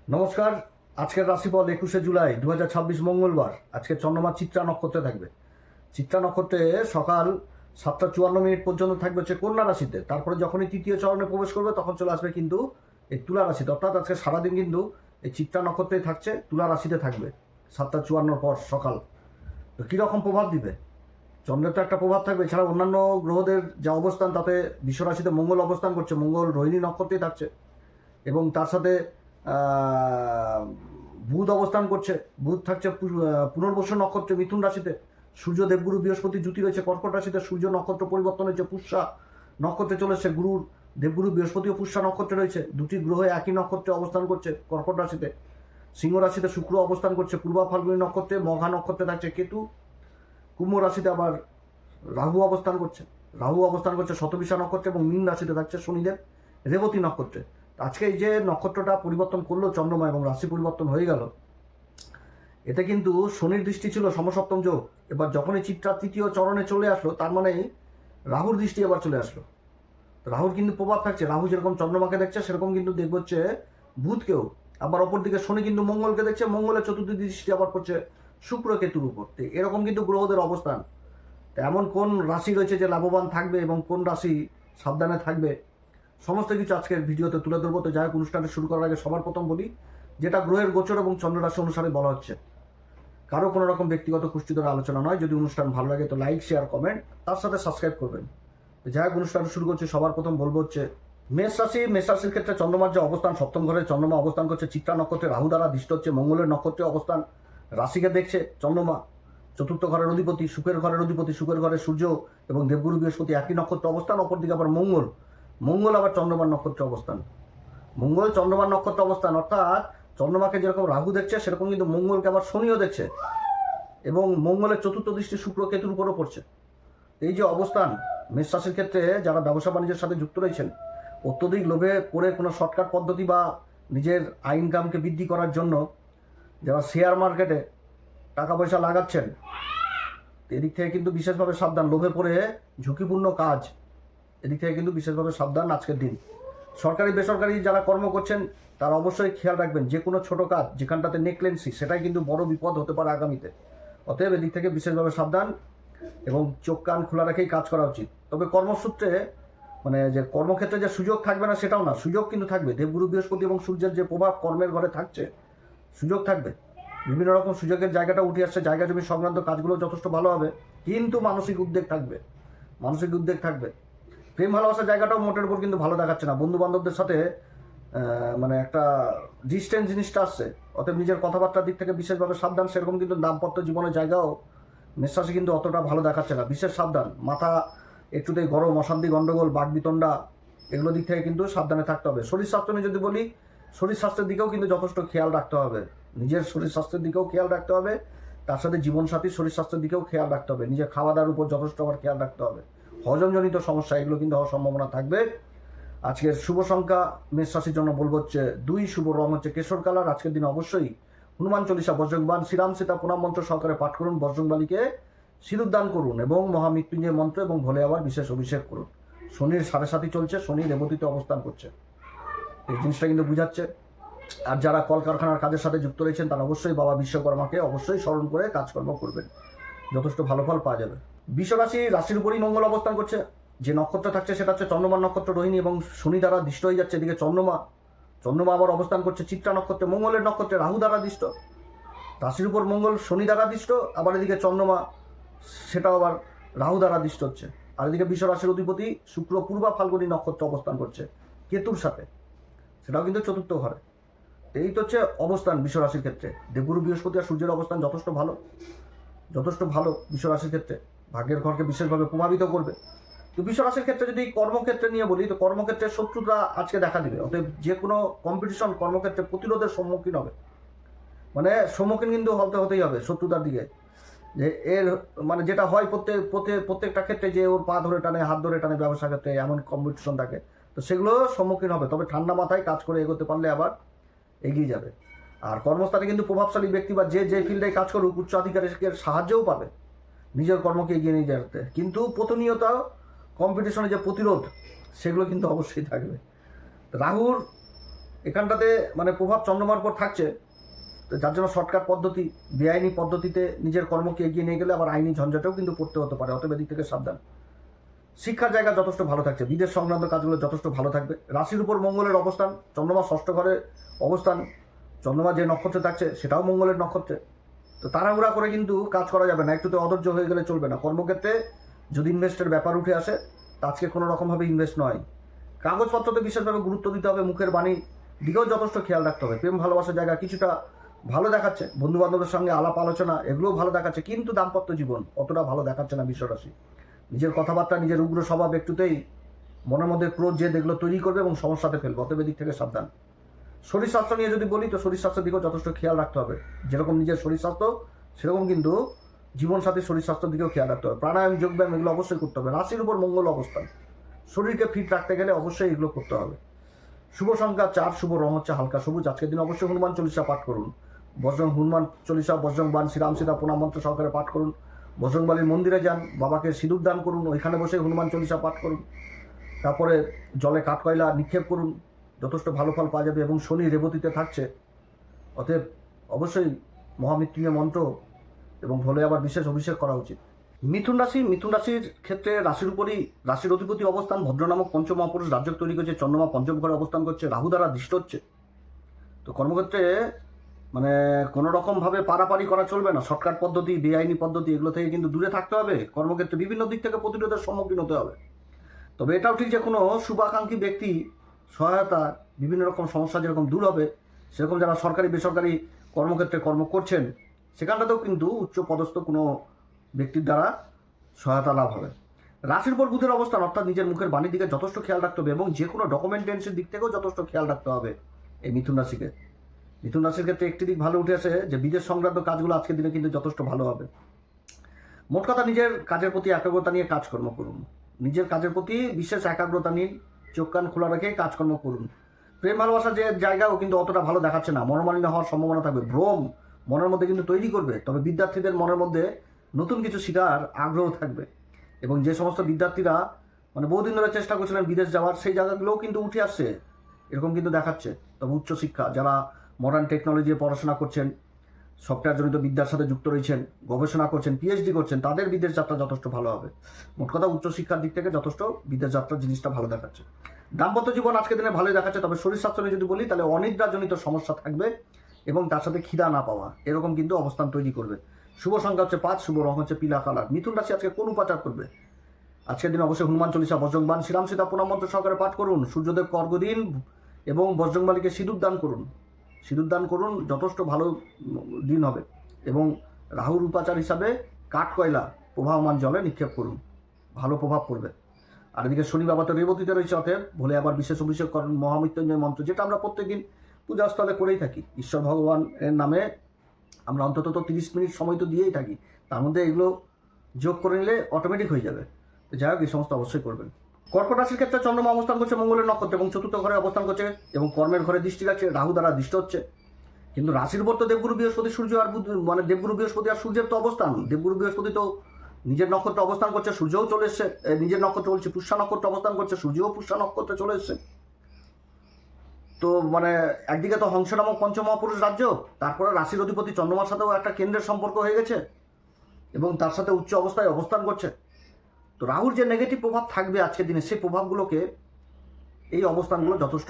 নমস্কার। আজকের রাশিফল 21শে জুলাই 2026 মঙ্গলবার। আজকে চন্দ্রমা চিত্রা নক্ষত্রে থাকবে। চিত্রা নক্ষত্রে সকাল 7টা 54 মিনিট পর্যন্ত থাকবে হচ্ছে কন্যা রাশিতে। তারপরে যখনই তৃতীয় চরণে প্রবেশ করবে তখন চলে আসবে কিন্তু এই তুলা রাশিতে। অর্থাৎ আজকে সারাদিন কিন্তু এই চিত্রা নক্ষত্রেই থাকছে, তুলা রাশিতে থাকবে 7টা 54 পর সকাল। তো কীরকম প্রভাব দিবে? চন্দ্রের তো একটা প্রভাব থাকবে, এছাড়া অন্যান্য গ্রহদের যা অবস্থান তাতে বিশ্বরাশিতে মঙ্গল অবস্থান করছে। মঙ্গল রোহিণী নক্ষত্রেই থাকছে এবং তার সাথে বুধ অবস্থান করছে। বুধ থাকছে পুনর্বসু নক্ষত্রে মিথুন রাশিতে। সূর্য দেবগুরু বৃহস্পতি জুতি রয়েছে কর্কট রাশিতে। সূর্য নক্ষত্র পরিবর্তন হয়েছে, পুষ্যা নক্ষত্রে চলেছে। গুরুর দেবগুরু বৃহস্পতিও পুষ্যা নক্ষত্রে রয়েছে। দুটি গ্রহ একই নক্ষত্রে অবস্থান করছে কর্কট রাশিতে। সিংহ রাশিতে শুক্র অবস্থান করছে পূর্বা ফাল্গুনী নক্ষত্রে। মঘা নক্ষত্রে থাকছে কেতু। কুম্ভ রাশিতে আবার রাহু অবস্থান করছে শতবিশা নক্ষত্রে এবং মীন রাশিতে থাকছে শনিদেব রেবতী নক্ষত্রে। আজকে এই যে নক্ষত্রটা পরিবর্তন করলো চন্দ্রমা এবং রাশি পরিবর্তন হয়ে গেল, এতে কিন্তু শনির দৃষ্টি ছিল সমসপ্তম যোগ। এবার যখনই চিত্রা তৃতীয় চরণে চলে আসলো তার মানে রাহুর দৃষ্টি এবার চলে আসলো। রাহুর কিন্তু প্রভাব থাকছে। রাহু যেরকম চন্দ্রমাকে দেখছে সেরকম কিন্তু দেখবে হচ্ছে বুধকেও। আবার অপরদিকে শনি কিন্তু মঙ্গলকে দেখছে। মঙ্গলের চতুর্থ দৃষ্টি আবার পড়ছে শুক্র কেতুর উপর। এরকম কিন্তু গ্রহদের অবস্থান। এমন কোন রাশি রয়েছে যে লাভবান থাকবে এবং কোন রাশি সাবধানে থাকবে, সমস্ত কিছু আজকের ভিডিওতে তুলে ধরবো। তো যাই হোক, অনুষ্ঠানটা শুরু করার আগে সবার প্রথম বলি যেটা গ্রহের গোচর এবং চন্দ্র রাশি অনুসারে বলা হচ্ছে, কারো কোনো রকম ব্যক্তিগত কুষ্টিধর আলোচনা নয়। যদি অনুষ্ঠান ভালো লাগে তো লাইক, শেয়ার, কমেন্ট, তার সাথে সাবস্ক্রাইব করবেন। তো যাই হোক, অনুষ্ঠানটা শুরু করছি। সবার প্রথম বলবো হচ্ছে মেষ রাশির ক্ষেত্রে চন্দ্রমার যে অবস্থান, সপ্তম ঘরে চন্দ্রমা অবস্থান করছে চিত্রা নক্ষত্রে। রাহু দ্বারা দৃষ্ট হচ্ছে মঙ্গলের নক্ষত্রে অবস্থান। রাশিকে দেখছে চন্দ্রমা। চতুর্থ ঘরের অধিপতি, সুখের ঘরের অধিপতি। সুখের ঘরে সূর্য এবং দেবগুরু বৃহস্পতি একই নক্ষত্র অবস্থান। অপরদিকে আবার মঙ্গল আবার চন্দ্রমার নক্ষত্রে অবস্থান। মঙ্গল চন্দ্রমার নক্ষত্র অবস্থান, অর্থাৎ চন্দ্রমাকে যেরকম রাহু দেখছে সেরকম কিন্তু মঙ্গলকে আবার শনিও দেখছে এবং মঙ্গলের চতুর্থ দৃষ্টি শুক্র কেতুর উপরও পড়ছে। এই যে অবস্থান, মেষ রাশির ক্ষেত্রে যারা ব্যবসা বাণিজ্যের সাথে যুক্ত রয়েছেন, অত্যধিক লোভে পড়ে কোনো শর্টকাট পদ্ধতি বা নিজের ইনকামকে বৃদ্ধি করার জন্য যারা শেয়ার মার্কেটে টাকা পয়সা লাগাচ্ছেন, এদিক থেকে কিন্তু বিশেষভাবে সাবধান। লোভে পড়ে ঝুঁকিপূর্ণ কাজ, এদিক থেকে কিন্তু বিশেষভাবে সাবধান আজকের দিন। সরকারি বেসরকারি যারা কর্ম করছেন তারা অবশ্যই খেয়াল রাখবেন, যে কোনো ছোটো কাজ যেখানটাতে নেকলেন্সি, সেটাই কিন্তু বড় বিপদ হতে পারে আগামীতে। অতএব এদিক থেকে বিশেষভাবে সাবধান এবং চোখ কান খোলা রেখেই কাজ করা উচিত। তবে কর্মসূত্রে মানে যে কর্মক্ষেত্রে যে সুযোগ থাকবে না সেটাও না, সুযোগ কিন্তু থাকবে। দেবগুরু বৃহস্পতি এবং সূর্যের যে প্রভাব কর্মের ঘরে থাকছে, সুযোগ থাকবে। বিভিন্ন রকম সুযোগের জায়গাটা উঠে আসছে। জায়গা জমি সংক্রান্ত কাজগুলো যথেষ্ট ভালো হবে, কিন্তু মানসিক উদ্বেগ থাকবে। প্রেম ভালোবাসার জায়গাটাও মোটের উপর কিন্তু ভালো দেখাচ্ছে না। বন্ধু বান্ধবদের সাথে মানে একটা ডিস্টেন্স জিনিসটা আসছে। অতএব নিজের কথাবার্তার দিক থেকে বিশেষভাবে সাবধান। সেরকম কিন্তু দাম্পত্য জীবনের জায়গাও মেষ রাশি কিন্তু অতটা ভালো দেখাচ্ছে না। বিশেষ সাবধান। মাথা একটুতেই গরম, অশান্তি, গণ্ডগোল, বাকবিতণ্ডা, এগুলো দিক থেকে কিন্তু সাবধানে থাকতে হবে। শরীর স্বাস্থ্য নিয়ে যদি বলি, শরীর স্বাস্থ্যের দিকেও কিন্তু যথেষ্ট খেয়াল রাখতে হবে। নিজের শরীর স্বাস্থ্যের দিকেও খেয়াল রাখতে হবে, তার সাথে জীবনসাথীর শরীর স্বাস্থ্যের দিকেও খেয়াল রাখতে হবে। নিজের খাওয়া দাওয়ার উপর যথেষ্ট আবার খেয়াল রাখতে হবে। হজমজনিত সমস্যা এগুলো কিন্তু হওয়ার সম্ভাবনা থাকবে। আজকের শুভ সংখ্যা মেষ রাশির জন্য বলবো হচ্ছে 2। শুভ রং হচ্ছে কেশর কালার। আজকের দিনে অবশ্যই হনুমান চল্লিশা, বজরংবান, শ্রীরাম সীতা প্রণাম মন্ত্র সহকারে পাঠ করুন। বজরংবালিকে সিঁদুরদান করুন এবং মহামৃত্যুঞ্জয় মন্ত্র এবং ভোলে আবার বিশেষ অভিষেক করুন। শনির 7.5 চলছে, শনি রেবতীতে অবস্থান করছে, এই জিনিসটা কিন্তু বুঝাচ্ছে। আর যারা কলকারখানার কাজের সাথে যুক্ত রয়েছেন তারা অবশ্যই বাবা বিশ্বকর্মাকে অবশ্যই স্মরণ করে কাজকর্ম করবেন, যথেষ্ট ভালো ফল পাওয়া যাবে। বিশ্বরাশি রাশির উপরই মঙ্গল অবস্থান করছে। যে নক্ষত্র থাকছে সেটা হচ্ছে চন্দ্রমার নক্ষত্র রোহিণী এবং শনি দ্বারা দৃষ্ট হয়ে যাচ্ছে। এদিকে চন্দ্রমা আবার অবস্থান করছে চিত্রা নক্ষত্রে, মঙ্গলের নক্ষত্রে, রাহু দ্বারা দৃষ্ট। রাশির উপর মঙ্গল শনি দ্বারা দৃষ্ট, আবার এদিকে চন্দ্রমা সেটাও আবার রাহু দ্বারা দৃষ্ট হচ্ছে। আর এদিকে বিশ্বরাশির অধিপতি শুক্র পূর্বা ফাল্গুনী নক্ষত্র অবস্থান করছে কেতুর সাথে, সেটাও কিন্তু চতুর্থ ঘরে। এই তো হচ্ছে অবস্থান বিশ্বরাশির ক্ষেত্রে। দেবগুরু বৃহস্পতি আর সূর্যের অবস্থান যথেষ্ট ভালো বিশ্বরাশির ক্ষেত্রে। ভাগ্যের ঘরকে বিশেষভাবে প্রভাবিত করবে। তো বিশ্বরাশির ক্ষেত্রে যদি কর্মক্ষেত্রে নিয়ে বলি, তো কর্মক্ষেত্রে শত্রুতা আজকে দেখা দিবে। অতএব যে কোনো কম্পিটিশন কর্মক্ষেত্রে প্রতিরোধের সম্মুখীন হবে, মানে সম্মুখীন কিন্তু হতেই হবে শত্রুতার দিকে। যে এর মানে যেটা হয় প্রত্যেকটা ক্ষেত্রে, যে ওর পা ধরে টানে, হাত ধরে টানে, ব্যবসা ক্ষেত্রে এমন কম্পিটিশন থাকে, তো সেগুলো সম্মুখীন হবে। তবে ঠান্ডা মাথায় কাজ করে এগোতে পারলে আবার এগিয়ে যাবে। আর কর্মস্থানে কিন্তু প্রভাবশালী ব্যক্তি বা যে ফিল্ডে কাজ করুক উচ্চাধিকারের সাহায্যও পাবে নিজের কর্মকে এগিয়ে নিয়ে যেতে। কিন্তু প্রতিনিয়ত কম্পিটিশনে যে প্রতিরোধ, সেগুলো কিন্তু অবশ্যই থাকবে। রাহুর এখানটাতে মানে প্রভাব চন্দ্রমার উপর থাকছে, তো যার জন্য শর্টকাট পদ্ধতি, বেআইনি পদ্ধতিতে নিজের কর্মকে এগিয়ে নিয়ে গেলে আবার আইনি ঝঞ্ঝাটেও কিন্তু পড়তে হতে পারে, অতএব এদিক থেকে সাবধান। শিক্ষার জায়গা যথেষ্ট ভালো থাকছে, বিদেশ সংক্রান্ত কাজগুলো যথেষ্ট ভালো থাকবে। রাশির উপর মঙ্গলের অবস্থান, চন্দ্রমা ষষ্ঠ ঘরে অবস্থান, চন্দ্রমা যে নক্ষত্রে থাকছে সেটাও মঙ্গলের নক্ষত্রে। তো তাড়াহুড়া করে কিন্তু কাজ করা যাবে না, একটুতে অধৈর্য হয়ে গেলে চলবে না। কর্মক্ষেত্রে যদি ইনভেস্টের ব্যাপার উঠে আসে তা আজকে কোনো রকমভাবে ইনভেস্ট নয়। কাগজপত্রতে বিশেষভাবে গুরুত্ব দিতে হবে, মুখের বাণী দিকেও যথেষ্ট খেয়াল রাখতে হবে। প্রেম ভালোবাসার জায়গা কিছুটা ভালো দেখাচ্ছে, বন্ধু বান্ধবের সঙ্গে আলাপ আলোচনা এগুলোও ভালো দেখাচ্ছে, কিন্তু দাম্পত্য জীবন অতটা ভালো দেখাচ্ছে না বিশ্বরাশি। নিজের কথাবার্তা, নিজের উগ্র স্বভাব একটুতেই মনের মধ্যে ক্রোধ যে দেখলো তৈরি করবে এবং সমস্যাতে ফেলবে, অতএব দিক থেকে সাবধান। শরীর স্বাস্থ্য নিয়ে যদি বলি তো শরীর স্বাস্থ্যের দিকেও যথেষ্ট খেয়াল রাখতে হবে। যেরকম নিজের শরীর স্বাস্থ্য সেরকম কিন্তু জীবনসাথীর শরীর স্বাস্থ্যের দিকেও খেয়াল রাখতে হবে। প্রাণায়াম, যোগব্যায়াম এগুলো অবশ্যই করতে হবে। রাশির উপর মঙ্গল অবস্থান, শরীরকে ফিট রাখতে গেলে অবশ্যই এগুলো করতে হবে। শুভ সংখ্যা 4, শুভ রং হচ্ছে হালকা সবুজ। আজকের দিন অবশ্যই হনুমান চল্লিশা পাঠ করুন। বজরং হনুমান চল্লিশা, বজরং বান, শ্রীরাম সীতা প্রণাম মন্ত্র সহকারে পাঠ করুন। বজরংবালির মন্দিরে যান, বাবাকে সিঁদুর দান করুন, ওইখানে বসে হনুমান চল্লিশা পাঠ করুন। তারপরে জলে কাঠকয়লা নিক্ষেপ করুন, যথেষ্ট ভালো ফল পাওয়া যাবে। এবং শনি রেবতীতে থাকছে, অতএব অবশ্যই মহামৃত্যুঞ্জয় মন্ত্র এবং ভোলে আবার বিশেষ অভিষেক করা উচিত। মিথুন রাশির ক্ষেত্রে রাশির উপরই রাশির অধিপতি অবস্থান, ভদ্র নামক পঞ্চম মহাপুরুষ রাজ্য তৈরি করছে, চন্দ্রমা পঞ্চম ঘরে অবস্থান করছে, রাহু দ্বারা দৃষ্ট হচ্ছে। তো কর্মক্ষেত্রে মানে কোনো রকমভাবে পারাপারি করা চলবে না, শর্টকাট পদ্ধতি, বেআইনি পদ্ধতি এগুলো থেকে কিন্তু দূরে থাকতে হবে। কর্মক্ষেত্রে বিভিন্ন দিক থেকে প্রতিরোধের সম্মুখীন হতে হবে। তবে এটাও ঠিক যে কোনো শুভাকাঙ্ক্ষী ব্যক্তি সহায়তা বিভিন্ন রকম সমস্যা যেরকম দূর হবে, সেরকম যারা সরকারি বেসরকারি কর্মক্ষেত্রে কর্ম করছেন সেখানটাতেও কিন্তু উচ্চ পদস্থ কোনো ব্যক্তির দ্বারা সহায়তা লাভ হবে। রাশির উপর বুধের অবস্থান, অর্থাৎ নিজের মুখের বাণীর দিকে যথেষ্ট খেয়াল রাখতে হবে এবং যে কোনো ডকুমেন্টেন্সির দিক থেকেও যথেষ্ট খেয়াল রাখতে হবে এই মিথুন রাশিকে। মিথুন রাশির ক্ষেত্রে একটি দিক ভালো উঠে আসে যে বিদেশ সংক্রান্ত কাজগুলো আজকের দিনে কিন্তু যথেষ্ট ভালো হবে। মোট কথা, নিজের কাজের প্রতি একাগ্রতা নিয়ে কাজকর্ম করুন, নিজের কাজের প্রতি বিশেষ একাগ্রতা নিন, চোখ কান খোলা রেখে কাজকর্ম করুন। প্রেম ভালোবাসার যে জায়গাও কিন্তু অতটা ভালো দেখাচ্ছে না, মনোমালিন্য হওয়ার সম্ভাবনা থাকবে, ভ্রম মনের মধ্যে কিন্তু তৈরি করবে। তবে বিদ্যার্থীদের মনের মধ্যে নতুন কিছু শেখার আগ্রহ থাকবে এবং যে সমস্ত বিদ্যার্থীরা মানে বহুদিন ধরে চেষ্টা করছিলেন বিদেশ যাওয়ার, সেই জায়গাগুলোও কিন্তু উঠে আসছে, এরকম কিন্তু দেখাচ্ছে। তবে উচ্চশিক্ষা, যারা মডার্ন টেকনোলজি পড়াশোনা করছেন, সফটওয়্যারজনিত বিদ্যার সাথে যুক্ত রয়েছেন, গবেষণা করছেন, পিএইচডি করছেন, তাদের বিদেশ যাত্রা যথেষ্ট ভালো হবে। মোট কথা, উচ্চশিক্ষার দিক থেকে যথেষ্ট বিদেশ যাত্রার জিনিসটা ভালো দেখাচ্ছে। দাম্পত্য জীবন আজকের দিনে ভালোই দেখাচ্ছে, তবে শরীর স্বাস্থ্য নিয়ে যদি বলি তাহলে অনিদ্রাজনিত সমস্যা থাকবে এবং তার সাথে খিদা না পাওয়া, এরকম কিন্তু অবস্থান তৈরি করবে। শুভ সংখ্যা হচ্ছে 5, শুভ রং হচ্ছে পিলা কালার। মিথুন রাশি আজকে কোন উপাচার করবে? আজকের দিন অবশ্যই হনুমান চল্লিশা, বজরংবান, শ্রীরাম সীতা প্রণাম মন্ত্র সহকারে পাঠ করুন। সূর্যদেবকে অর্ঘ্য দিন এবং বজরংবালিকে সিঁদুর দান করুন। সিঁদুর দান করুন, যথেষ্ট ভালো দিন হবে। এবং রাহুর উপাচার হিসাবে কাঠকয়লা প্রবাহমান জলে নিক্ষেপ করুন, ভালো প্রভাব পড়বে। আর এদিকে শনি বাবা তো রেবতীতে রয়েছে, অতএব ভোলে আবার বিশেষ অভিষেক করেন মহামৃত্যুঞ্জয় মন্ত্র, যেটা আমরা প্রত্যেকদিন পূজাস্থলে করেই থাকি। ঈশ্বর ভগবানের নামে আমরা অন্তত 30 মিনিট সময় তো দিয়েই থাকি, তার মধ্যে এগুলো যোগ করে নিলে অটোমেটিক হয়ে যাবে। তো যাই হোক, এই সমস্ত অবশ্যই করবেন। কর্কট রাশির ক্ষেত্রে চন্দ্রমা অবস্থান করছে মঙ্গলের নক্ষত্রে এবং চতুর্থ ঘরে অবস্থান করছে এবং কর্মের ঘরে দৃষ্টি রাখছে, রাহু দ্বারা দৃষ্ট হচ্ছে। কিন্তু রাশির উপর তো দেবগুরু বৃহস্পতি, সূর্য আর বুধ, মানে দেবগুরু বৃহস্পতি আর সূর্যের তো অবস্থান। দেবগুরু বৃহস্পতি তো নিজের নক্ষত্রে অবস্থান করছে, সূর্যও চলে এসছে, নিজের নক্ষত্র বলছে পুষ্যা নক্ষত্রে অবস্থান করছে, সূর্যও পুষ্যা নক্ষত্রে চলে এসছে। তো মানে একদিকে তো হংস নামক পঞ্চম মহাপুরুষ রাজ্য, তারপরে রাশির অধিপতি চন্দ্রমার সাথেও একটা কেন্দ্রের সম্পর্ক হয়ে গেছে এবং তার সাথে উচ্চ অবস্থায় অবস্থান করছে। তো রাহুর যে নেগেটিভ প্রভাব থাকবে আজকের দিনে, সেই প্রভাবগুলোকে এই অবস্থানগুলো যথেষ্ট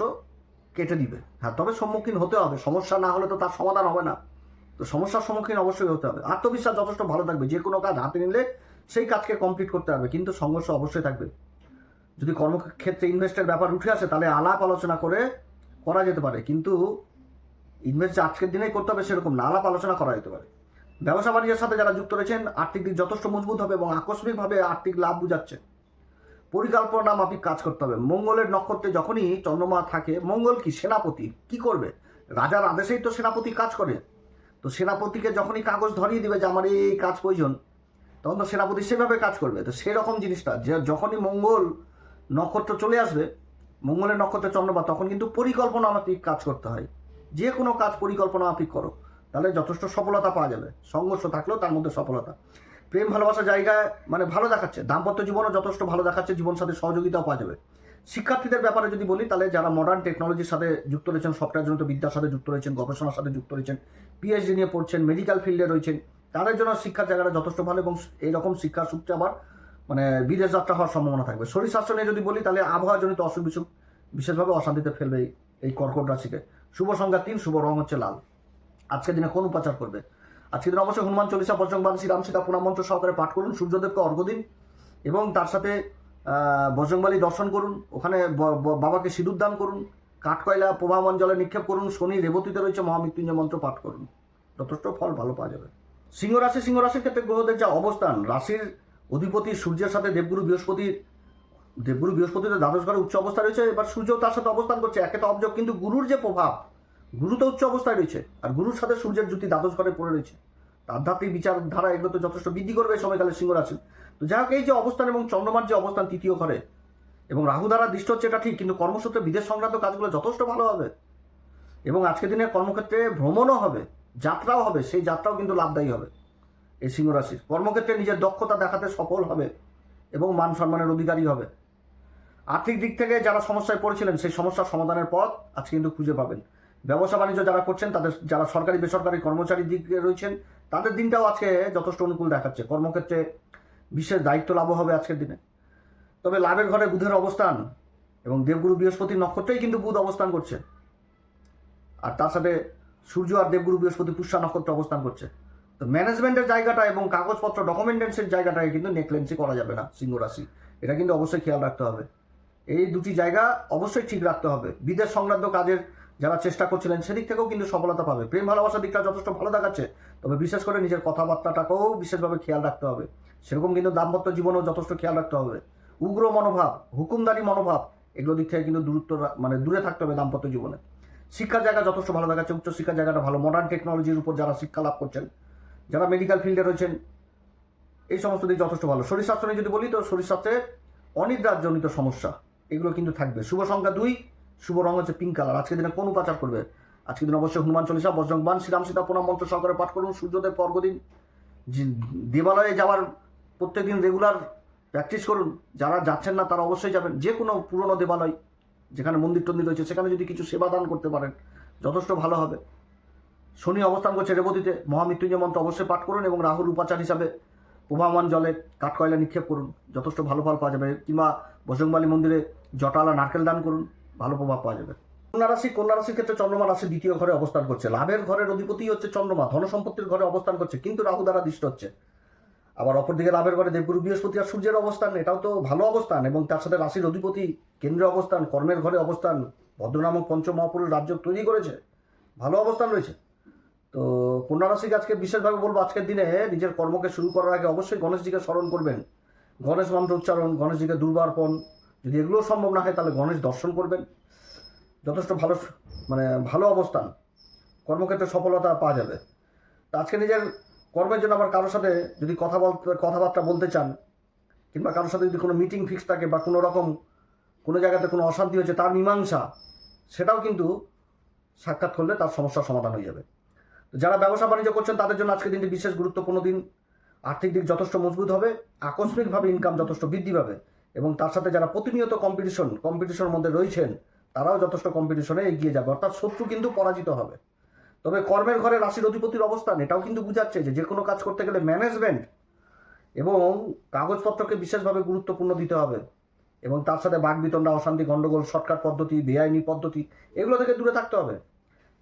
কেটে দিবে। হ্যাঁ, তবে সম্মুখীন হতে হবে, সমস্যা না হলে তো তার সমাধান হবে না। তো সমস্যার সম্মুখীন অবশ্যই হতে হবে। আত্মবিশ্বাস যথেষ্ট ভালো থাকবে, যে কোনো কাজ হাতে নিলে সেই কাজকে কমপ্লিট করতে হবে, কিন্তু সংঘর্ষ অবশ্যই থাকবে। যদি কর্মক্ষেত্রে ইনভেস্টের ব্যাপার উঠে আসে তাহলে আলাপ আলোচনা করে করা যেতে পারে, কিন্তু ইনভেস্ট আজকের দিনেই করতে হবে সেরকম না, আলাপ আলোচনা করা যেতে পারে। ব্যবসা বাণিজ্যের সাথে যারা যুক্ত রয়েছেন, আর্থিক দিক যথেষ্ট মজবুত হবে এবং আকস্মিকভাবে আর্থিক লাভ বুঝাচ্ছে। পরিকল্পনা মাফিক কাজ করতে হবে। মঙ্গলের নক্ষত্রে যখনই চন্দ্রমা থাকে, মঙ্গল কি সেনাপতি, কি করবে? রাজার আদেশেই তো সেনাপতি কাজ করে। তো সেনাপতিকে যখনই কাগজ ধরিয়ে দিবে যে আমার এই কাজ প্রয়োজন, তখন তো সেনাপতি সেভাবে কাজ করবে। তো সেরকম জিনিসটা যে যখনই মঙ্গল নক্ষত্র চলে আসবে, মঙ্গলের নক্ষত্রে চন্দ্রমা, তখন কিন্তু পরিকল্পনা মাফিক কাজ করতে হয়। যে কোনো কাজ পরিকল্পনা মাফিক করো, তাহলে যথেষ্ট সফলতা পাওয়া যাবে। সংঘর্ষ থাকলেও তার মধ্যে সফলতা। প্রেম ভালোবাসার জায়গায় মানে ভালো দেখাচ্ছে, দাম্পত্য জীবনও যথেষ্ট ভালো দেখাচ্ছে, জীবনসাথীর সহযোগিতাও পাওয়া যাবে। শিক্ষার্থীদের ব্যাপারে যদি বলি, তাহলে যারা মডার্ন টেকনোলজির সাথে যুক্ত রয়েছেন, সফটওয়্যারজনিত বিদ্যার সাথে যুক্ত রয়েছেন, গবেষণার সাথে যুক্ত রয়েছেন, পিএইচডি নিয়ে পড়ছেন, মেডিকেল ফিল্ডে রয়েছেন, তাদের জন্য শিক্ষার জায়গাটা যথেষ্ট ভালো এবং এইরকম শিক্ষার সূত্রে আবার মানে বিদেশ যাত্রা হওয়ার সম্ভাবনা থাকবে। শরীর স্বাস্থ্য নিয়ে যদি বলি, তাহলে আবহাওয়াজনিত অসুখ বিসুখ বিশেষভাবে অশান্তিতে ফেলবে এই কর্কট রাশিকে। শুভ সংখ্যা 3, শুভ রং হচ্ছে লাল। আজকের দিনে কোন উপাচার করবে? আজকের দিনে অবশ্যই হনুমান চল্লিশা, বজরংবাণ, শ্রীরাম সীতা প্রণাম মন্ত্র সহকারে পাঠ করুন, সূর্যদেবকে অর্ঘ্য দিন এবং তার সাথে বজরংবলী দর্শন করুন, ওখানে বাবাকে সিঁদুর দান করুন, কাঠকয়লা প্রবাহমান জলে নিক্ষেপ করুন, শনি রেবতীতে রয়েছে মহামৃত্যুঞ্জয় মন্ত্র পাঠ করুন, যথেষ্ট ফল ভালো পাওয়া যাবে। সিংহ রাশির ক্ষেত্রে গ্রহদের যা অবস্থান, রাশির অধিপতি সূর্যের সাথে দেবগুরু বৃহস্পতিতে দ্বাদশ ঘরে উচ্চ অবস্থা রয়েছে। এবার সূর্যও তার সাথে অবস্থান করছে, একে তো অবযোগ, কিন্তু গুরুর যে প্রভাব, গুরু তো উচ্চ অবস্থায় রয়েছে আর গুরুর সাথে সূর্যের জ্যোতি দ্বাদশ ঘরে পড়ে রয়েছে। আধ্যাত্মিক বিচারধারা এগুলো তো যথেষ্ট বৃদ্ধি করবে এই সময়কালে সিংহ রাশি। তো যাই হোক, এই যে অবস্থান এবং চন্দ্রমার যে অবস্থান তৃতীয় ঘরে এবং রাহু দ্বারা দৃষ্ট হচ্ছে, এটা ঠিক, কিন্তু কর্মসূত্রে বিদেশ সংক্রান্ত কাজগুলো যথেষ্ট ভালো হবে এবং আজকের দিনে কর্মক্ষেত্রে ভ্রমণও হবে, যাত্রাও হবে, সেই যাত্রাও কিন্তু লাভদায়ী হবে। এই সিংহ রাশির কর্মক্ষেত্রে নিজের দক্ষতা দেখাতে সফল হবে এবং মান সম্মানের অধিকারী হবে। আর্থিক দিক থেকে যারা সমস্যায় পড়েছিলেন, সেই সমস্যার সমাধানের পথ আজকে কিন্তু খুঁজে পাবেন। ব্যবসা বাণিজ্য যারা করছেন, তাদের যারা সরকারি বেসরকারি কর্মচারীর দিকে রয়েছেন, তাদের দিনটাও আজকে যথেষ্ট অনুকূল দেখাচ্ছে। কর্মক্ষেত্রে বিশেষ দায়িত্ব লাভ হবে আজকের দিনে। তবে লাভের ঘরে বুধের অবস্থান এবং দেবগুরু বৃহস্পতির নক্ষত্রেই কিন্তু বুধ অবস্থান করছে, আর তার সাথে সূর্য আর দেবগুরু বৃহস্পতি পুষ্যা নক্ষত্রে অবস্থান করছে। তো ম্যানেজমেন্টের জায়গাটা এবং কাগজপত্র ডকুমেন্টেন্সের জায়গাটাকে কিন্তু নেগলেন্সি করা যাবে না সিংহ রাশি, এটা কিন্তু অবশ্যই খেয়াল রাখতে হবে। এই দুটি জায়গা অবশ্যই ঠিক রাখতে হবে। বিদেশ সংক্রান্ত কাজের যারা চেষ্টা করছিলেন, সেদিক থেকেও কিন্তু সফলতা পাবে। প্রেম ভালোবাসার দিকটা যথেষ্ট ভালো দেখাচ্ছে, তবে বিশেষ করে নিজের কথাবার্তাটাকেও বিশেষভাবে খেয়াল রাখতে হবে। সেরকম কিন্তু দাম্পত্য জীবনেও যথেষ্ট খেয়াল রাখতে হবে। উগ্র মনোভাব, হুকুমদারি মনোভাব, এগুলো দিক থেকে কিন্তু দূরে থাকতে হবে দাম্পত্য জীবনে। শিক্ষার জায়গা যথেষ্ট ভালো দেখাচ্ছে, উচ্চশিক্ষার জায়গাটা ভালো। মডার্ন টেকনোলজির উপর যারা শিক্ষা লাভ করছেন, যারা মেডিকেল ফিল্ডে রয়েছেন, এই সমস্ত দিক যথেষ্ট ভালো। শরীর স্বাস্থ্য নিয়ে যদি বলি, তো শরীর স্বাস্থ্যে অনিদ্রাজনিত সমস্যা এগুলো কিন্তু থাকবে। শুভ সংখ্যা 2, শুভ রং হচ্ছে পিঙ্ক কালার। আজকের দিনে কোন উপাচার করবে? আজকের দিন অবশ্যই হনুমান চল্লিশা, বজরংবাণ, শ্রীরাম সীতা প্রণাম মন্ত্র সহকারে পাঠ করুন, সূর্যদেবকে অর্ঘ্য দিন, দেবালয়ে যাওয়ার প্রত্যেকদিন রেগুলার প্র্যাকটিস করুন। যারা যাচ্ছেন না তারা অবশ্যই যাবেন। যে কোনো পুরনো দেবালয় যেখানে মন্দির টন্দির রয়েছে, সেখানে যদি কিছু সেবা দান করতে পারেন, যথেষ্ট ভালো হবে। শনি অবস্থান করছে রেবতীতে, মহামৃত্যুঞ্জয় মন্ত্র অবশ্যই পাঠ করুন এবং রাহুর উপাচার হিসাবে প্রবাহমান জলে কাঠকয়লা নিক্ষেপ করুন, যথেষ্ট ভালো ফল পাওয়া যাবে। কিংবা বজরংবলী মন্দিরে জটালা নারকেল দান করুন, ভালো প্রভাব পাওয়া যাবে। কন্যা রাশির ক্ষেত্রে চন্দ্রমা রাশি দ্বিতীয় ঘরে অবস্থান করছে। লাভের ঘরের অধিপতি হচ্ছে চন্দ্রমা, ধনসম্পত্তির ঘরে অবস্থান করছে, কিন্তু রাহু দ্বারা দৃষ্ট হচ্ছে। আবার অপরদিকে লাভের ঘরে দেবগুরু বৃহস্পতি আর সূর্যের অবস্থান, এটাও তো ভালো অবস্থান এবং তার সাথে রাশির অধিপতি কেন্দ্রে অবস্থান, কর্মের ঘরে অবস্থান, ভদ্রনামক পঞ্চমহাপুরুষ রাজ্য তৈরি করেছে, ভালো অবস্থান রয়েছে। তো কন্যা রাশিকে আজকে বিশেষভাবে বলবো, আজকের দিনে নিজের কর্মকে শুরু করার আগে অবশ্যই গণেশজিকে স্মরণ করবেন। গণেশ মন্ত্র উচ্চারণ, গণেশজিকে দুর্বার্পণ, যদি এগুলো সম্ভব না হয় তাহলে গণেশ দর্শন করবেন, যথেষ্ট ভালো অবস্থান, কর্মক্ষেত্রে সফলতা পাওয়া যাবে। তো আজকে নিজের কর্মের জন্য আবার কারোর সাথে যদি কথাবার্তা বলতে চান, কিংবা কারোর সাথে যদি কোনো মিটিং ফিক্স থাকে বা কোনো জায়গাতে কোনো অশান্তি হয়েছে, তার মীমাংসা, সেটাও কিন্তু সাক্ষাৎ করলে তার সমস্যার সমাধান হয়ে যাবে। যারা ব্যবসা বাণিজ্য করছেন তাদের জন্য আজকের দিনটি বিশেষ গুরুত্বপূর্ণ দিন। আর্থিক দিক যথেষ্ট মজবুত হবে, আকস্মিকভাবে ইনকাম যথেষ্ট বৃদ্ধি পাবে এবং তার সাথে যারা প্রতিনিয়ত কম্পিটিশনের মধ্যে রয়েছেন, তারাও যথেষ্ট কম্পিটিশনে এগিয়ে যাবে, অর্থাৎ শত্রু কিন্তু পরাজিত হবে। তবে কর্মের ঘরে রাশির অধিপতির অবস্থান এটাও কিন্তু বুঝাচ্ছে যে কোনো কাজ করতে গেলে ম্যানেজমেন্ট এবং কাগজপত্রকে বিশেষভাবে গুরুত্বপূর্ণ দিতে হবে এবং তার সাথে বাকবিতণ্ডা, অশান্তি, গণ্ডগোল, শর্টকাট পদ্ধতি, বেআইনি পদ্ধতি, এগুলো থেকে দূরে থাকতে হবে।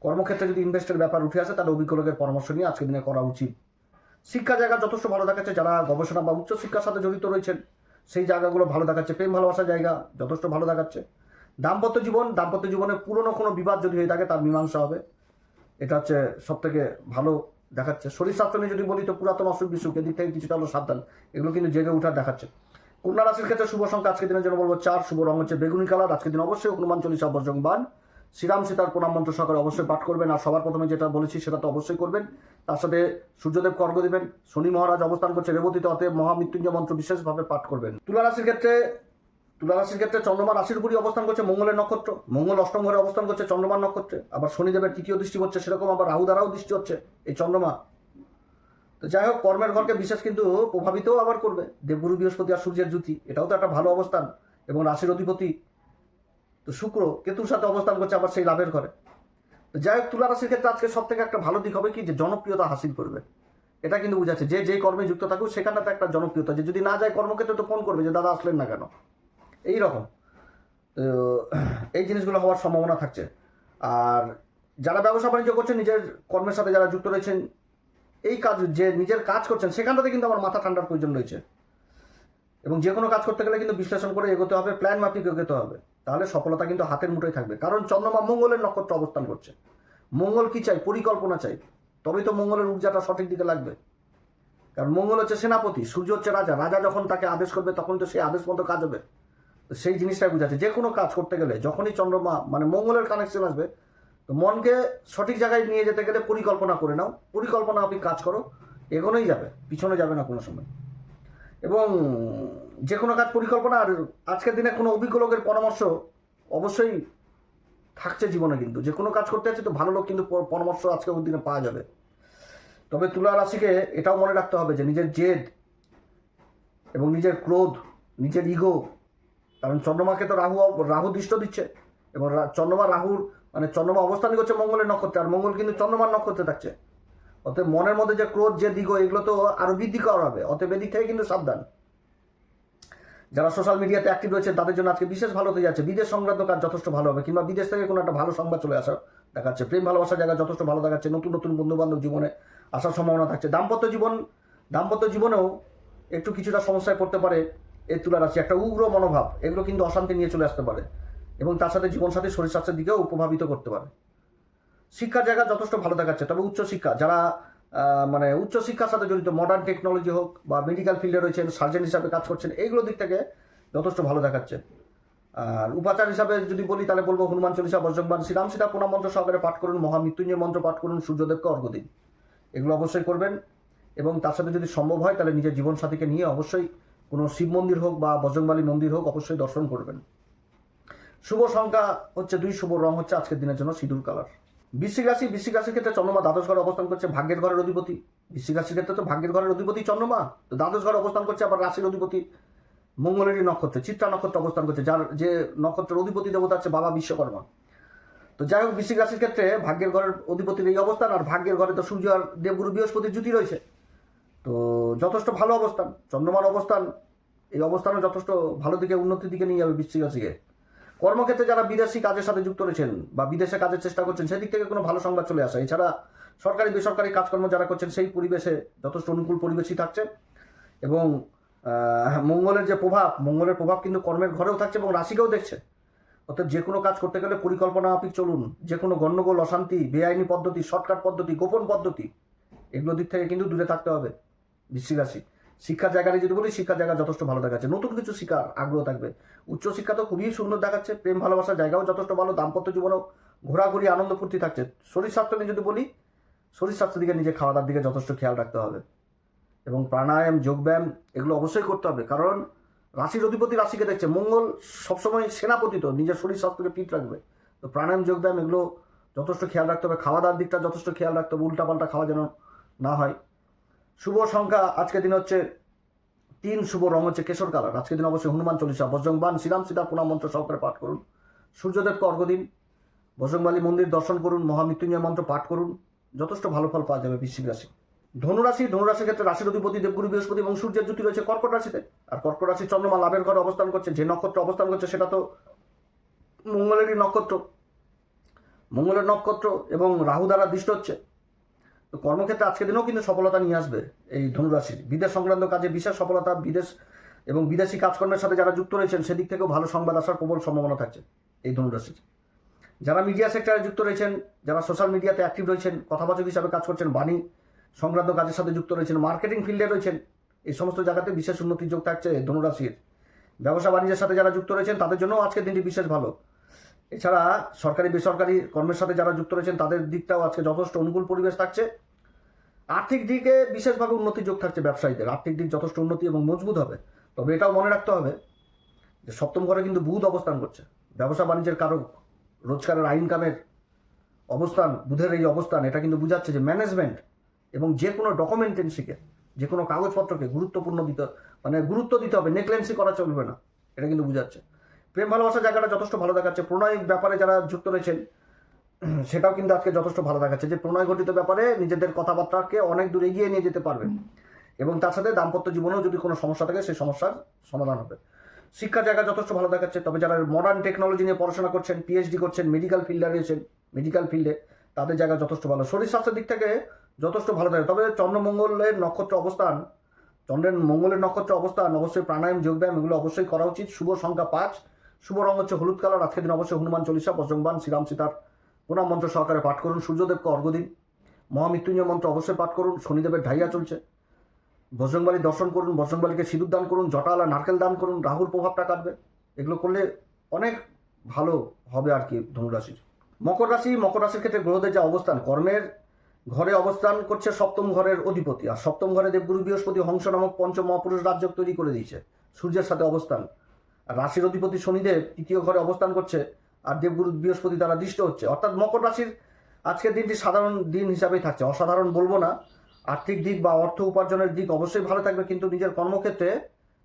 কর্মক্ষেত্রে যদি ইনভেস্টের ব্যাপার উঠে আসে, তাহলে অভিজ্ঞ লোকের পরামর্শ নিয়ে আজকের দিনে করা উচিত। শিক্ষা জায়গা যথেষ্ট ভালো দেখাচ্ছে, যারা গবেষণা বা উচ্চশিক্ষার সাথে জড়িত রয়েছেন সেই জায়গাগুলো ভালো দেখাচ্ছে। প্রেম ভালোবাসার জায়গা যথেষ্ট ভালো দেখাচ্ছে। দাম্পত্য জীবনে পুরনো কোনো বিবাদ যদি হয়ে থাকে, তার মীমাংসা হবে, এটা হচ্ছে সব থেকে ভালো দেখাচ্ছে। শরীর স্বাস্থ্য নিয়ে যদি বলি, তো পুরাতন অসুখ বিসুখ এদিক থেকে কিছুটা হলো সাবধান, এগুলো কিন্তু জেগে উঠার দেখাচ্ছে। কন্যা রাশির ক্ষেত্রে শুভ সংখ্যা আজকের দিনের জন্য বলবো 4, শুভ রং হচ্ছে বেগুনি কালার। আজকের দিন অবশ্যই হনুমান চল্লিশা, বজরংবাণ, শ্রীরাম সীতার প্রণাম মন্ত্র সহকারে অবশ্যই পাঠ করবেন। আর সবার প্রথমে যেটা বলেছি সেটা তো অবশ্যই করবেন। তার সাথে সূর্যদেবকে অর্ঘ্য দিবেন। শনি মহারাজ অবস্থান করছে রেবতীতে, অতএব মহামৃত্যুঞ্জয় মন্ত্র বিশেষভাবে পাঠ করবেন। তুলা রাশির ক্ষেত্রে চন্দ্রমা রাশির উপরই অবস্থান করছে মঙ্গলের নক্ষত্র। মঙ্গল অষ্টম ঘরে অবস্থান করছে চন্দ্রমার নক্ষত্রে। আবার শনিদেবের তৃতীয় দৃষ্টি হচ্ছে, সেরকম আবার রাহু দ্বারাও দৃষ্টি হচ্ছে এই চন্দ্রমা। তো যাই হোক, কর্মের ঘরকে বিশেষ কিন্তু প্রভাবিতও আবার করবে। দেবগুরু বৃহস্পতি আর সূর্যের জ্যোতি, এটাও তো একটা ভালো অবস্থান এবং রাশির অধিপতি তো শুক্র কেতুর সাথে অবস্থান করছে আবার সেই লাভের ঘরে। তো যাই হোক, তুলা রাশির ক্ষেত্রে আজকে সব থেকে একটা ভালো দিক হবে কি, যে জনপ্রিয়তা হাসিল করবে। এটা কিন্তু বুঝাচ্ছে যে যে কর্মে যুক্ত থাকুক সেখানটাতে একটা জনপ্রিয়তা, যে যদি না যায় কর্মক্ষেত্রে তো ফোন করবে যে দাদা আসলেন না কেন, এইরকম। তো এই জিনিসগুলো হওয়ার সম্ভাবনা থাকছে। আর যারা ব্যবসা বাণিজ্য করছেন, নিজের কর্মের সাথে যারা যুক্ত রয়েছেন, এই কাজ যে নিজের কাজ করছেন সেখানটাতে কিন্তু আমার মাথা ঠান্ডার প্রয়োজন রয়েছে। এবং যে কোনো কাজ করতে গেলে কিন্তু বিশ্লেষণ করে এগোতে হবে, প্ল্যান মাফিক এগোতে হবে, তাহলে সফলতা কিন্তু হাতের মুঠোয় থাকবে। কারণ চন্দ্রমা মঙ্গলের নক্ষত্র অবস্থান করছে। মঙ্গল কি চাই? পরিকল্পনা চাই। তবেই তো মঙ্গলের ঊর্জাটা সঠিক দিকে লাগবে। কারণ মঙ্গল হচ্ছে সেনাপতি, সূর্য হচ্ছে রাজা। রাজা যখন তাকে আদেশ করবে তখন তো সেই আদেশ মতো কাজ হবে। তো সেই জিনিসটাই বোঝাচ্ছে যে কোনো কাজ করতে গেলে যখনই চন্দ্রমা মানে মঙ্গলের কানেকশন আসবে, তো মনকে সঠিক জায়গায় নিয়ে যেতে গেলে পরিকল্পনা করে নাও, পরিকল্পনা আপনি কাজ করো, এগোনোই যাবে, পিছনে যাবে না কোনো সময়। এবং যে কোনো কাজ পরিকল্পনা, আর আজকের দিনে কোনো অভিজ্ঞ লোকের পরামর্শ অবশ্যই থাকছে জীবনে। কিন্তু যে কোনো কাজ করতে আছে তো ভালো লোক কিন্তু পরামর্শ আজকের দিনে পাওয়া যাবে। তবে তুলা রাশিকে এটাও মনে রাখতে হবে যে নিজের জেদ এবং নিজের ক্রোধ, নিজের ইগো, কারণ চন্দ্রমাকে তো রাহু দৃষ্ট দিচ্ছে, এবং রাহুর মানে চন্দ্রমা অবস্থানই করছে মঙ্গলের নক্ষত্রে, আর মঙ্গল কিন্তু চন্দ্রমার নক্ষত্রে থাকছে। অতএব মনের মধ্যে যে ক্রোধ, যে দিগো, এগুলো তো আরো বৃদ্ধি করা হবে। অতএব এদিক থেকে কিন্তু সাবধান। যারা সোশ্যাল মিডিয়াতে অ্যাক্টিভ রয়েছেন তাদের জন্য আজকে বিশেষ ভালো হতে যাচ্ছে। বিদেশ সংক্রান্ত কাজ যথেষ্ট ভালো হবে, কিংবা বিদেশ থেকে কোনো একটা ভালো সংবাদ চলে আসা দেখাচ্ছে। প্রেম ভালোবাসার জায়গা যথেষ্ট ভালো দেখাচ্ছে। নতুন নতুন বন্ধু বান্ধব জীবনে আসার সম্ভাবনা থাকছে। দাম্পত্য জীবনেও একটু কিছুটা সমস্যায় পড়তে পারে এই তুলা রাশি। একটা উগ্র মনোভাব, এগুলো কিন্তু অশান্তি নিয়ে চলে আসতে পারে, এবং তার সাথে জীবনসাথী শরীর স্বাস্থ্যের দিকেও প্রভাবিত করতে পারে। শিক্ষার জায়গা যথেষ্ট ভালো দেখাচ্ছে। তবে উচ্চশিক্ষা, যারা মানে উচ্চশিক্ষার সাথে জড়িত, মডার্ন টেকনোলজি হোক বা মেডিকেল ফিল্ডে রয়েছেন, সার্জন হিসাবে কাজ করছেন, এইগুলোর দিক থেকে যথেষ্ট ভালো দেখাচ্ছে। আর উপাচার হিসাবে যদি বলি তাহলে বলবো হনুমান চল্লিশা, বজ্রংবাণ, শ্রীরাম সীতা প্রণাম মন্ত্র সহকারে পাঠ করুন, মহামৃত্যুঞ্জয় মন্ত্র পাঠ করুন, সূর্যদেবকে অর্ঘ্য দিন। এগুলো অবশ্যই করবেন। এবং তার সাথে যদি সম্ভব হয় তাহলে নিজের জীবনসাথীকে নিয়ে অবশ্যই কোনো শিব মন্দির হোক বা বজরংবলী মন্দির হোক অবশ্যই দর্শন করবেন। শুভ সংখ্যা হচ্ছে 2, শুভ রং হচ্ছে আজকের দিনের জন্য সিঁদুর কালার। বৃশ্চিক রাশির ক্ষেত্রে চন্দ্রমা দ্বাদশ ঘরে অবস্থান করছে, ভাগ্যের ঘরের অধিপতি। বৃশ্চিক রাশির ক্ষেত্রে তো ভাগ্যের ঘরের অধিপতি চন্দ্রমা, তো দ্বাদশ ঘরে অবস্থান করছে। আবার রাশির অধিপতি মঙ্গলেরই নক্ষত্রে, চিত্রা নক্ষত্রে অবস্থান করছে, যার যে নক্ষত্রের অধিপতি দেবতা হচ্ছে বাবা বিশ্বকর্মা। তো যাই হোক, বৃশ্চিক রাশির ক্ষেত্রে ভাগ্যের ঘরের অধিপতির এই অবস্থান, আর ভাগ্যের ঘরে তো সূর্য আর দেবগুরু বৃহস্পতির জুতি রয়েছে। তো যথেষ্ট ভালো অবস্থান, চন্দ্রমার অবস্থান, এই অবস্থানও যথেষ্ট ভালো দিকে, উন্নতির দিকে নিয়ে যাবে বৃশ্চিক রাশিকে। কর্মক্ষেত্রে যারা বিদেশি কাজের সাথে যুক্ত রয়েছেন বা বিদেশে কাজের চেষ্টা করছেন, সেদিক থেকে কোনো ভালো সংবাদ চলে আসে। এছাড়া সরকারি বেসরকারি কাজকর্ম যারা করছেন সেই পরিবেশে যথেষ্ট অনুকূল পরিবেশই থাকছে। এবং মঙ্গলের প্রভাব কিন্তু কর্মের ঘরেও থাকছে এবং রাশিকেও দেখছে। অর্থাৎ যে কোনো কাজ করতে গেলে পরিকল্পনা মাফিক চলুন। যে কোনো গণ্ডগোল, অশান্তি, বেআইনি পদ্ধতি, শর্টকাট পদ্ধতি, গোপন পদ্ধতি, এগুলো দিক থেকে কিন্তু দূরে থাকতে হবে বৃশ্চিক রাশি। শিক্ষার জায়গায় যদি বলি, শিক্ষার জায়গা যথেষ্ট ভালো দেখাচ্ছে, নতুন কিছু শিক্ষার আগ্রহ থাকবে। উচ্চশিক্ষা তো খুবই সুন্দর দেখাচ্ছে। প্রেম ভালোবাসার জায়গাও যথেষ্ট ভালো। দাম্পত্য জীবনেও ঘোরাঘুরি, আনন্দ ফুর্তি থাকছে। শরীর স্বাস্থ্য নিয়ে যদি বলি, শরীর স্বাস্থ্যের দিকে, নিজে খাওয়া দাওয়ার দিকে যথেষ্ট খেয়াল রাখতে হবে। এবং প্রাণায়াম, যোগব্যায়াম এগুলো অবশ্যই করতে হবে। কারণ রাশির অধিপতি রাশিকে দেখছে। মঙ্গল সবসময় সেনাপতি, তো নিজের শরীর স্বাস্থ্যকে ফিট রাখবে। তো প্রাণায়াম, যোগব্যায়াম এগুলো যথেষ্ট খেয়াল রাখতে হবে। খাওয়া দাওয়ার দিকটা যথেষ্ট খেয়াল রাখতে হবে, উল্টাপাল্টা খাওয়া যেন না হয়। শুভ সংখ্যা আজকের দিন হচ্ছে 3, শুভ রং হচ্ছে কেশর কালার। আজকের দিন অবশ্যই হনুমান চল্লিশা, বজ্রংবাণ, শ্রীরাম সীতা প্রণাম মন্ত্র সহকারে পাঠ করুন, সূর্যদেবকে অর্ঘ্য দিন, বজরংবলী মন্দির দর্শন করুন, মহামৃত্যুঞ্জয় মন্ত্র পাঠ করুন, যথেষ্ট ভালো ফল পাওয়া যাবে বৃশ্চিক রাশি। ধনুরাশির ক্ষেত্রে রাশির অধিপতি দেবগুরু বৃহস্পতি এবং সূর্যের জ্যোতি রয়েছে কর্কট রাশিতে। আর কর্কট রাশির চন্দ্রমা লাভের ঘরে অবস্থান করছে। যে নক্ষত্র অবস্থান করছে সেটা তো মঙ্গলেরই নক্ষত্র, মঙ্গলের নক্ষত্র, এবং রাহু দ্বারা দৃষ্ট হচ্ছে। তো কর্মক্ষেত্রে আজকের দিনেও কিন্তু সফলতা নিয়ে আসবে এই ধনুরাশির। বিদেশ সংক্রান্ত কাজে বিশেষ সফলতা, বিদেশ এবং বিদেশি কাজকর্মের সাথে যারা যুক্ত রয়েছেন সেদিক থেকেও ভালো সংবাদ আসার প্রবল সম্ভাবনা থাকছে এই ধনুরাশির। যারা মিডিয়া সেক্টরে যুক্ত রয়েছেন, যারা সোশ্যাল মিডিয়াতে অ্যাক্টিভ রয়েছেন, কথাবাচক হিসাবে কাজ করছেন, বাণী সংক্রান্ত কাজের সাথে যুক্ত রয়েছেন, মার্কেটিং ফিল্ডে রয়েছেন, এই সমস্ত জায়গাতে বিশেষ উন্নতির যোগ থাকছে ধনুরাশির। ব্যবসা বাণিজ্যের সাথে যারা যুক্ত রয়েছেন তাদের জন্য আজকের দিনটি বিশেষ ভালো। এছাড়া সরকারি বেসরকারি কর্মের সাথে যারা যুক্ত রয়েছেন তাদের দিকটাও আজকে যথেষ্ট অনুকূল পরিবেশ থাকছে। আর্থিক দিকে বিশেষভাবে উন্নতির যোগ থাকছে। ব্যবসায়ীদের আর্থিক দিক যথেষ্ট উন্নতি এবং মজবুত হবে। তবে এটাও মনে রাখতে হবে যে সপ্তম ঘরে কিন্তু বুধ অবস্থান করছে, ব্যবসা বাণিজ্যের কারক, রোজগারের ইনকামের অবস্থান। বুধের এই অবস্থান এটা কিন্তু বোঝাচ্ছে যে ম্যানেজমেন্ট এবং যে কোনো ডকুমেন্টেন্সিকে, যে কোনো কাগজপত্রকে গুরুত্ব দিতে হবে, নেগলেন্সি করা চলবে না, এটা কিন্তু বোঝাচ্ছে। প্রেম ভালোবাসার জায়গাটা যথেষ্ট ভালো দেখাচ্ছে। প্রণয় ব্যাপারে যারা যুক্ত রয়েছেন সেটাও কিন্তু আজকে যথেষ্ট ভালো দেখাচ্ছে, যে প্রণয় ঘটিত ব্যাপারে নিজেদের কথাবার্তাকে অনেক দূর এগিয়ে নিয়ে যেতে পারবেন, এবং তার সাথে দাম্পত্য জীবনেও যদি কোনো সমস্যা থাকে সেই সমস্যার সমাধান হবে। শিক্ষার জায়গা যথেষ্ট ভালো দেখাচ্ছে। তবে যারা মডার্ন টেকনোলজি নিয়ে পড়াশোনা করছেন, পিএইচডি করছেন, মেডিকেল ফিল্ডে রয়েছেন, মেডিকেল ফিল্ডে তাদের জায়গা যথেষ্ট ভালো। শরীর স্বাস্থ্যের দিক থেকে যথেষ্ট ভালো থাকে। তবে চন্দ্রের নক্ষত্র অবস্থান অবশ্যই প্রাণায়াম, যোগব্যায়াম এগুলো অবশ্যই করা উচিত। শুভ সংখ্যা 5, শুভ রঙ হচ্ছে হলুদ কালার। আজকের দিন অবশ্যই হনুমান চল্লিশা, বজরংবাণ, শ্রীরাম সীতার প্রণাম মন্ত্র সহকারে পাঠ করুন। সূর্যদেবকে অর্ঘ্য দিন। মহামৃত্যুঞ্জয় মন্ত্র অবশ্যই পাঠ করুন। শনিদেবের ঢাইয়া চলছে, বজরংবলী দর্শন করুন, বজরংবলীকে সিঁদুর দান করুন, জটালা নারকেল দান করুন, রাহুর প্রভাবটা কাটবে। এগুলো করলে অনেক ভালো হবে আর কি ধনুরাশির। মকর রাশির ক্ষেত্রে গ্রহদের যে অবস্থান, কর্মের ঘরে অবস্থান করছে সপ্তম ঘরের অধিপতি, আর সপ্তম ঘরে দেবগুরু বৃহস্পতি হংস নামক পঞ্চম মহাপুরুষ রাজ্য তৈরি করে দিয়েছে সূর্যের সাথে অবস্থান। আর রাশির অধিপতি শনিদেব তৃতীয় ঘরে অবস্থান করছে, আর দেবগুরু বৃহস্পতি দ্বারা দৃষ্ট হচ্ছে। অর্থাৎ মকর রাশির আজকের দিনটি সাধারণ দিন হিসাবেই থাকছে, অসাধারণ বলবো না। আর্থিক দিক বা অর্থ উপার্জনের দিক অবশ্যই ভালো থাকবে, কিন্তু নিজের কর্মক্ষেত্রে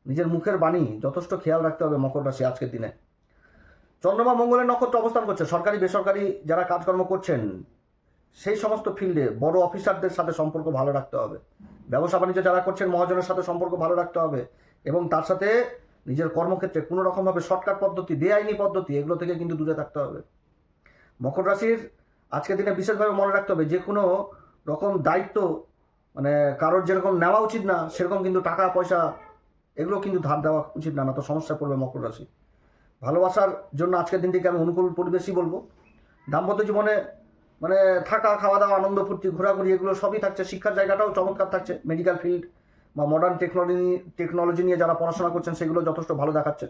নিজের মুখের বাণী যথেষ্ট খেয়াল রাখতে হবে মকর রাশি আজকের দিনে। চন্দ্রমা মঙ্গলের নক্ষত্র অবস্থান করছে। সরকারি বেসরকারি যারা কাজকর্ম করছেন সেই সমস্ত ফিল্ডে বড় অফিসারদের সাথে সম্পর্ক ভালো রাখতে হবে। ব্যবসা বাণিজ্য যারা করছেন মহাজনের সাথে সম্পর্ক ভালো রাখতে হবে, এবং তার সাথে নিজের কর্মক্ষেত্রে কোনো রকমভাবে শর্টকাট পদ্ধতি, বেআইনি পদ্ধতি এগুলো থেকে কিন্তু দূরে থাকতে হবে। মকর রাশির আজকের দিনে বিশেষভাবে মনে রাখতে হবে, যে কোনো রকম দায়িত্ব মানে কারোর যেরকম নেওয়া উচিত না, সেরকম কিন্তু টাকা পয়সা এগুলো কিন্তু ধার দেওয়া উচিত না, না তো সমস্যা পড়বে মকর রাশি। ভালোবাসার জন্য আজকের দিনটিকে আমি অনুকূল পরিবেশই বলবো। দাম্পত্য জীবনে মানে থাকা, খাওয়া দাওয়া, আনন্দ ফুর্তি, ঘোরাঘুরি এগুলো সবই থাকছে। শিক্ষার জায়গাটাও চমৎকার থাকছে। মেডিকেল ফিল্ড বা মডার্ন টেকনোলজি নিয়ে যারা পড়াশোনা করছেন সেগুলো যথেষ্ট ভালো দেখাচ্ছে,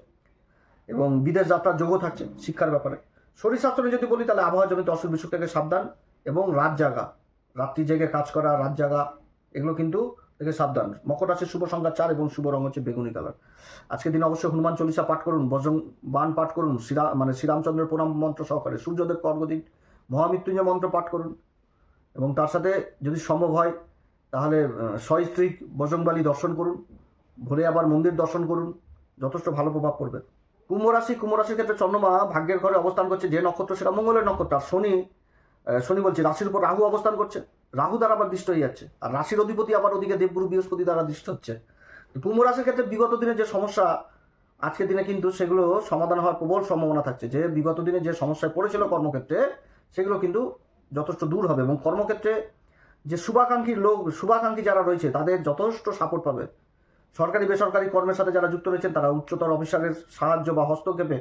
এবং বিদেশ যাত্রার যোগও থাকছে শিক্ষার ব্যাপারে। শরীর স্বাস্থ্য নিয়ে যদি বলি তাহলে আবহাওয়াজনিত অসুখ বিসুখ থেকে সাবধান, এবং রাত্রি জেগে কাজ করা, রাত জাগা এগুলো কিন্তু থেকে সাবধান। মকর রাশির শুভ সংখ্যা 4 এবং শুভ রঙ হচ্ছে বেগুনি কালার। আজকের দিন অবশ্যই হনুমান চল্লিশা পাঠ করুন, বাণ পাঠ করুন, শ্রীরামচন্দ্রের প্রণাম মন্ত্র সহকারে, সূর্যদেবকে অর্ঘ্য দিন, মহামৃত্যুঞ্জয় মন্ত্র পাঠ করুন, এবং তার সাথে যদি সম্ভব হয় তাহলে সস্ত্রীক বজরংবলী দর্শন করুন, ভোরে আবার মন্দির দর্শন করুন, যথেষ্ট ভালো প্রভাব পড়বে। কুম্ভ রাশির ক্ষেত্রে চন্দ্রমা ভাগ্যের ঘরে অবস্থান করছে। যে নক্ষত্র সেটা মঙ্গলের নক্ষত্র। আর শনি বলছে রাশির উপর রাহু অবস্থান করছে, রাহু দ্বারা আবার দৃষ্ট হয়ে যাচ্ছে, আর রাশির অধিপতি আবার ওদিকে দেবগুরু বৃহস্পতি দ্বারা দৃষ্ট হচ্ছে। কুম্ভ রাশির ক্ষেত্রে বিগত দিনে যে সমস্যা, আজকের দিনে কিন্তু সেগুলো সমাধান হওয়ার প্রবল সম্ভাবনা থাকছে। যে বিগত দিনে যে সমস্যায় পড়েছিল কর্মক্ষেত্রে, সেগুলো কিন্তু যথেষ্ট দূর হবে, এবং কর্মক্ষেত্রে যে শুভাকাঙ্ক্ষী যারা রয়েছে তাদের যথেষ্ট সাপোর্ট পাবে। সরকারি বেসরকারি কর্মের সাথে যারা যুক্ত রয়েছেন তারা উচ্চতর অফিসারের সাহায্য বা হস্তক্ষেপে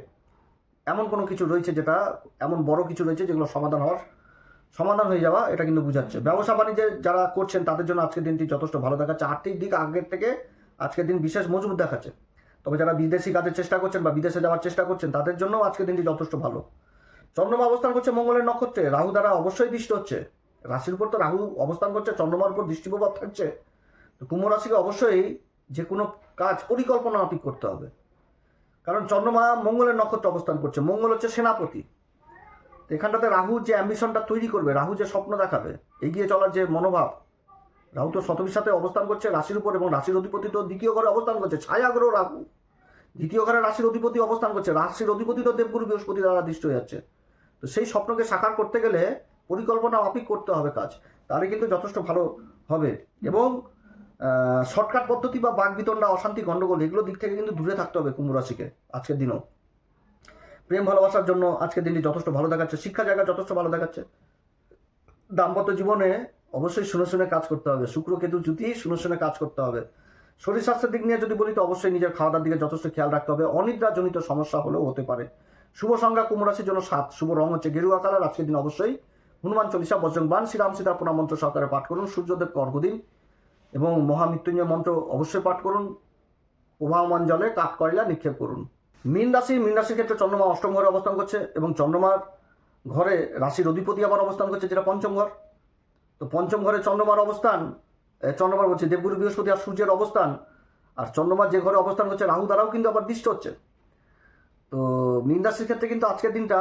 এমন কোনো কিছু রয়েছে, যেটা এমন বড় কিছু রয়েছে যেগুলো সমাধান হয়ে যাওয়া, এটা কিন্তু বোঝাচ্ছে। ব্যবসা বাণিজ্যে যারা করছেন তাদের জন্য আজকের দিনটি যথেষ্ট ভালো দেখাচ্ছে। আর্থিক দিক আগের থেকে আজকের দিন বিশেষ মজবুত দেখাচ্ছে। তবে যারা বিদেশি কাজের চেষ্টা করছেন বা বিদেশে যাওয়ার চেষ্টা করছেন তাদের জন্য আজকের দিনটি যথেষ্ট ভালো। চন্দ্রমা অবস্থান করছে মঙ্গলের নক্ষত্রে, রাহু দ্বারা অবশ্যই দৃষ্ট হচ্ছে। রাশির উপর তো রাহু অবস্থান করছে, চন্দ্রমার উপর দৃষ্টিপ্রভাব থাকছে। তো কুম্ভ রাশিকে অবশ্যই যে কোনো কাজ পরিকল্পনা মাফিক করতে হবে, কারণ চন্দ্রমা মঙ্গলের নক্ষত্রে অবস্থান করছে। মঙ্গল হচ্ছে সেনাপতি। তো এখানটাতে রাহু যে অ্যাম্বিশনটা তৈরি করবে, রাহু যে স্বপ্ন দেখাবে, এগিয়ে চলার যে মনোভাব, রাহু তো শতবীর সাথে অবস্থান করছে রাশির উপর, এবং রাশির অধিপতি তো দ্বিতীয় ঘরে অবস্থান করছে। ছায়াগ্রহ রাহু দ্বিতীয় ঘরে রাশির অধিপতি অবস্থান করছে, রাশির অধিপতি তো দেবগুরু বৃহস্পতি দ্বারা দৃষ্ট হয়ে যাচ্ছে। তো সেই স্বপ্নকে সাকার করতে গেলে পরিকল্পনা মাফিক করতে হবে কাজ, তাহলে কিন্তু যথেষ্ট ভালো হবে। এবং শর্টকাট পদ্ধতি বা বাগবিতণ্ডা, অশান্তি, গণ্ডগোল এগুলো দিক থেকে কিন্তু দূরে থাকতে হবে কুম্ভ রাশিকে আজকের দিনও। প্রেম ভালোবাসার জন্য আজকের দিনটি যথেষ্ট ভালো দেখাচ্ছে। শিক্ষা জায়গা যথেষ্ট ভালো দেখাচ্ছে। দাম্পত্য জীবনে অবশ্যই শুনে শুনে কাজ করতে হবে। শুক্র কেতু জুতি শুনে শুনে কাজ করতে হবে। শরীর স্বাস্থ্যের দিক নিয়ে যদি বলি তো অবশ্যই নিজের খাওয়া দাওয়ার দিকে যথেষ্ট খেয়াল রাখতে হবে। অনিদ্রাজনিত সমস্যা হলেও হতে পারে। শুভ সংখ্যা কুম্ভ রাশির জন্য 7, শুভ রং হচ্ছে গেরুয়া কালার। আজকের দিন অবশ্যই হনুমান চল্লিশা, বজরংবাণ, শ্রীরাম সীতার প্রণাম মন্ত্র সহকারে পাঠ করুন, সূর্যদেবকে অর্ঘ্য দিন, এবং মহামৃত্যুঞ্জয় মন্ত্র অবশ্যই পাঠ করুন, প্রবাহমান জলে কাঠ কয়লা নিক্ষেপ করুন। মীন রাশির ক্ষেত্রে চন্দ্রমা অষ্টম ঘরে অবস্থান করছে, এবং চন্দ্রমার ঘরে রাশির অধিপতি আবার অবস্থান করছে, যেটা পঞ্চম ঘর। তো পঞ্চম ঘরে চন্দ্রমার বলছে দেবগুরু বৃহস্পতি আর সূর্যের অবস্থান, আর চন্দ্রমার যে ঘরে অবস্থান করছে রাহু দ্বারাও কিন্তু আবার দৃষ্ট হচ্ছে। তো মীন রাশির ক্ষেত্রে কিন্তু আজকের দিনটা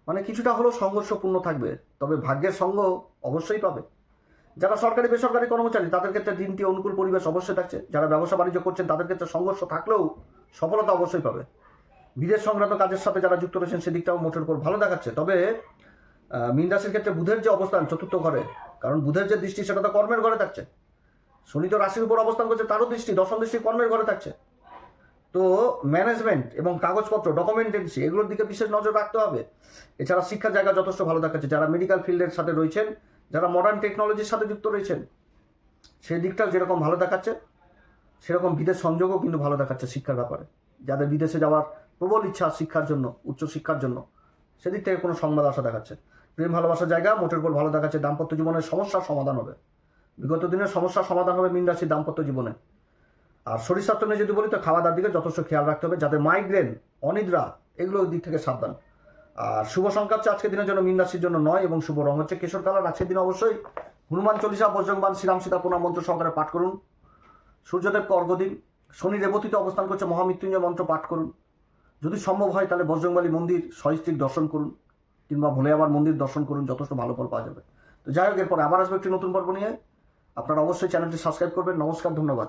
মানে কিছুটা হলেও সংঘর্ষপূর্ণ থাকবে, তবে ভাগ্যের সঙ্গ অবশ্যই পাবে। যারা সরকারি বেসরকারি কর্মচারী তাদের ক্ষেত্রে দিনটি অনুকূল পরিবেশ অবশ্যই থাকছে। যারা ব্যবসা বাণিজ্য করছেন তাদের ক্ষেত্রে সংঘর্ষ থাকলেও সফলতা অবশ্যই পাবে। বিদেশ সংক্রান্ত কাজের সাথে যারা যুক্ত রয়েছেন সেদিকটাও মোটের উপর ভালো দেখাচ্ছে। তবে মীন রাশির ক্ষেত্রে বুধের যে অবস্থান চতুর্থ ঘরে, কারণ বুধের যে দৃষ্টি সেটা তো কর্মের ঘরে থাকছে, শনি তো রাশির উপর অবস্থান করছে, তারও দৃষ্টি দশম দৃষ্টি কর্মের ঘরে থাকছে। তো ম্যানেজমেন্ট এবং কাগজপত্র ডকুমেন্টেন্সি এগুলোর দিকে বিশেষ নজর রাখতে হবে। এছাড়া শিক্ষার জায়গা যথেষ্ট ভালো দেখাচ্ছে, যারা মেডিকেল ফিল্ডের সাথে রয়েছেন, যারা মডার্ন টেকনোলজির সাথে যুক্ত রয়েছেন, সেই দিকটাও যেরকম ভালো দেখাচ্ছে সেরকম বিদেশ সংযোগও কিন্তু ভালো দেখাচ্ছে শিক্ষার ব্যাপারে। যাদের বিদেশে যাওয়ার প্রবল ইচ্ছা শিক্ষার জন্য, উচ্চশিক্ষার জন্য, সেদিক থেকে কোনো সংবাদ আসা দেখাচ্ছে। প্রেম ভালোবাসার জায়গা মোটের উপর ভালো দেখাচ্ছে। দাম্পত্য জীবনের সমস্যার সমাধান হবে, বিগত দিনের সমস্যার সমাধান হবে মীন রাশির দাম্পত্য জীবনে। আর শরীর স্বাস্থ্য নিয়ে যদি বলি তো খাওয়া দাওয়ার দিকে যথেষ্ট খেয়াল রাখতে হবে, যাদের মাইগ্রেন, অনিদ্রা, এগুলোর দিক থেকে সাবধান। আর শুভ সংখ্যা হচ্ছে আজকের দিনের জন্য মীন রাশির জন্য 9 এবং শুভ রং হচ্ছে কেশর কালার। আজকের দিন অবশ্যই হনুমান চল্লিশা, বজরংবান, শ্রীরাম সীতা প্রণাম মন্ত্র সহকারে পাঠ করুন। সূর্যদেবকে অর্ঘ্য দিন। শনি রেবতীতে অবস্থান করছে, মহামৃত্যুঞ্জয় মন্ত্র পাঠ করুন। যদি সম্ভব হয় তাহলে বজরংবলী মন্দির সহিষ্ঠিক দর্শন করুন, কিংবা ভোলে আবার মন্দির দর্শন করুন, যথেষ্ট ভালো ফল পাওয়া যাবে। তো যাই হোক, এরপর আবার আসবে একটি নতুন পর্ব নিয়ে। আপনারা অবশ্যই চ্যানেলটি সাবস্ক্রাইব করবেন। নমস্কার, ধন্যবাদ।